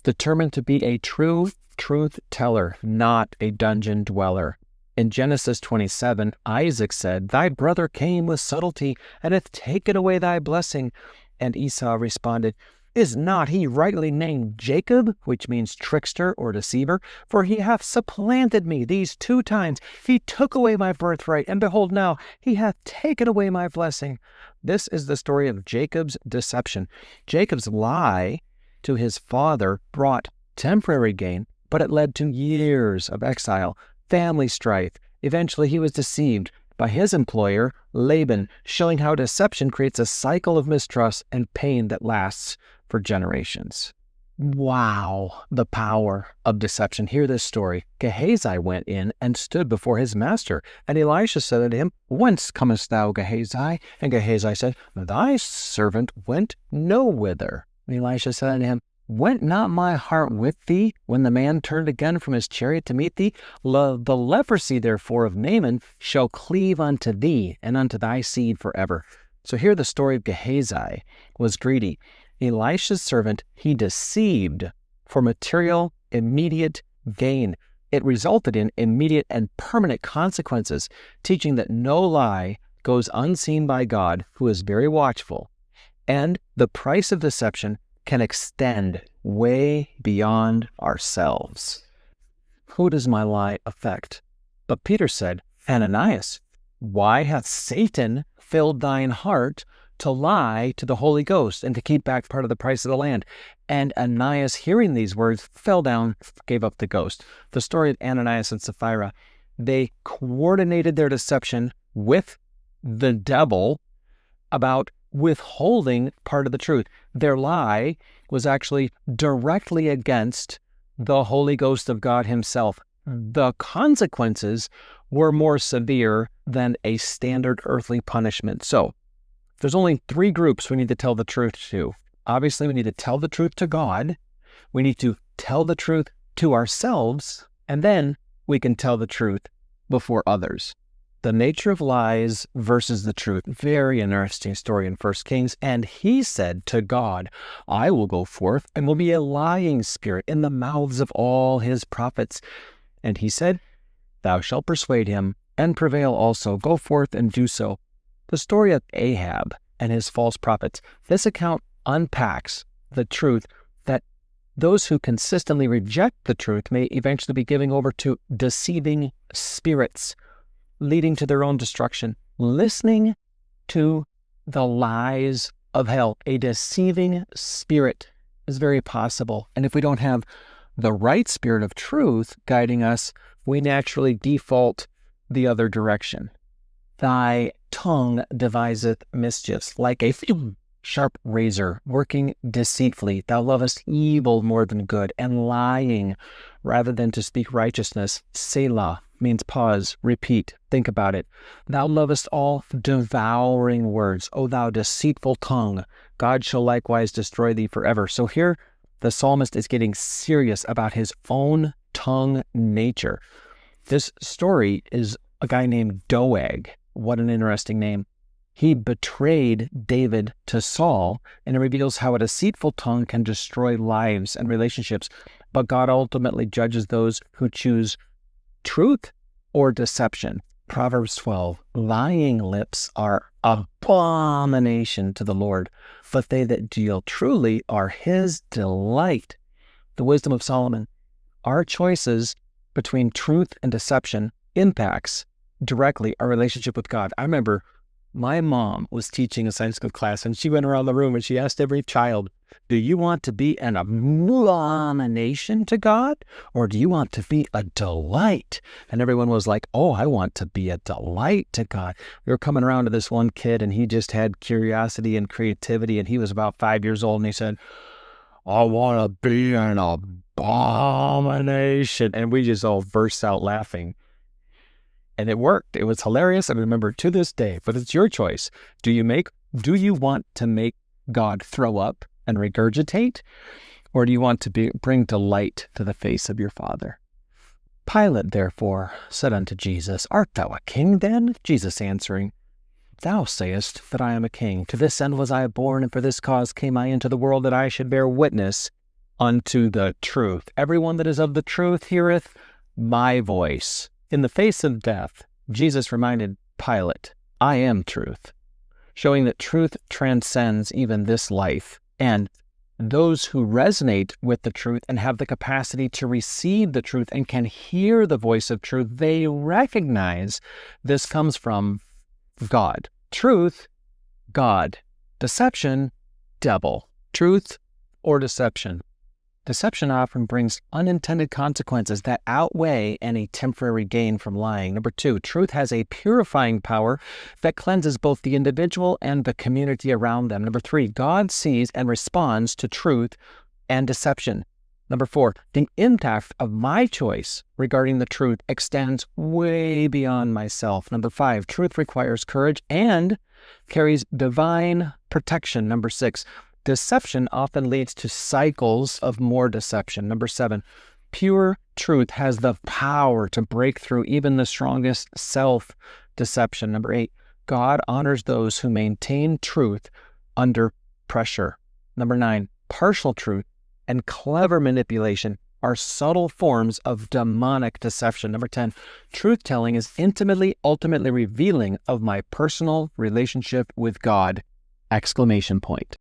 determined to be a true truth teller, not a dungeon dweller. In Genesis 27, Isaac said, "Thy brother came with subtlety, and hath taken away thy blessing." And Esau responded, "Is not he rightly named Jacob, which means trickster or deceiver? For he hath supplanted me these 2 times. He took away my birthright, and behold, now he hath taken away my blessing." This is the story of Jacob's deception. Jacob's lie to his father brought temporary gain, but it led to years of exile, family strife. Eventually, he was deceived by his employer, Laban, showing how deception creates a cycle of mistrust and pain that lasts for generations. Wow, the power of deception. Hear this story. Gehazi went in and stood before his master, and Elisha said unto him, "Whence comest thou, Gehazi?" And Gehazi said, "Thy servant went no whither." And Elisha said unto him, "Went not my heart with thee when the man turned again from his chariot to meet thee? The leprosy, therefore, of Naaman shall cleave unto thee and unto thy seed forever." So here the story of Gehazi was greedy. Elisha's servant he deceived for material, immediate gain. It resulted in immediate and permanent consequences, teaching that no lie goes unseen by God, who is very watchful, and the price of deception can extend way beyond ourselves. Who does my lie affect? But Peter said, "Ananias, why hath Satan filled thine heart to lie to the Holy Ghost and to keep back part of the price of the land?" And Ananias, hearing these words, fell down, gave up the ghost. The story of Ananias and Sapphira, they coordinated their deception with the devil about withholding part of the truth. Their lie was actually directly against the Holy Ghost of God himself. The consequences were more severe than a standard earthly punishment. So, there's only 3 groups we need to tell the truth to. Obviously, we need to tell the truth to God. We need to tell the truth to ourselves, and then we can tell the truth before others. The nature of lies versus the truth. Very interesting story in 1 Kings. "And he said to God, I will go forth and will be a lying spirit in the mouths of all his prophets. And he said, Thou shalt persuade him and prevail also. Go forth and do so." The story of Ahab and his false prophets. This account unpacks the truth that those who consistently reject the truth may eventually be giving over to deceiving spirits, leading to their own destruction. Listening to the lies of hell, a deceiving spirit, is very possible. And if we don't have the right spirit of truth guiding us, we naturally default the other direction. "Thy tongue deviseth mischiefs, like a sharp razor, working deceitfully. Thou lovest evil more than good, and lying rather than to speak righteousness." Selah means pause, repeat, think about it. "Thou lovest all devouring words, O thou deceitful tongue. God shall likewise destroy thee forever." So here the psalmist is getting serious about his own tongue nature. This story is a guy named Doeg. What an interesting name. He betrayed David to Saul, and it reveals how a deceitful tongue can destroy lives and relationships. But God ultimately judges those who choose truth or deception. Proverbs 12, "Lying lips are abomination to the Lord, but they that deal truly are his delight." The wisdom of Solomon. Our choices between truth and deception impacts directly our relationship with God. I remember my mom was teaching a Sunday school class, and she went around the room and she asked every child, "Do you want to be an abomination to God, or do you want to be a delight?" And everyone was like, "Oh, I want to be a delight to God." We were coming around to this one kid, and he just had curiosity and creativity, and he was about 5 years old, and he said, "I want to be an abomination." And we just all burst out laughing. And it worked. It was hilarious. I remember to this day. But it's your choice. Do you want to make God throw up and regurgitate? Or do you want to bring delight to the face of your Father? Pilate, therefore, said unto Jesus, "Art thou a king then?" Jesus answering, "Thou sayest that I am a king. To this end was I born, and for this cause came I into the world, that I should bear witness unto the truth. Everyone that is of the truth heareth my voice. In the face of death, Jesus reminded Pilate, I am truth, showing that truth transcends even this life. And those who resonate with the truth and have the capacity to receive the truth and can hear the voice of truth, they recognize this comes from God. Truth, God. Deception, devil. Truth or deception. Deception often brings unintended consequences that outweigh any temporary gain from lying. Number 2, truth has a purifying power that cleanses both the individual and the community around them. Number 3, God sees and responds to truth and deception. Number 4, the impact of my choice regarding the truth extends way beyond myself. Number 5, truth requires courage and carries divine protection. Number 6, deception often leads to cycles of more deception. Number 7, pure truth has the power to break through even the strongest self-deception. Number 8, God honors those who maintain truth under pressure. Number 9, partial truth and clever manipulation are subtle forms of demonic deception. Number 10, truth-telling is intimately, ultimately revealing of my personal relationship with God! Exclamation point.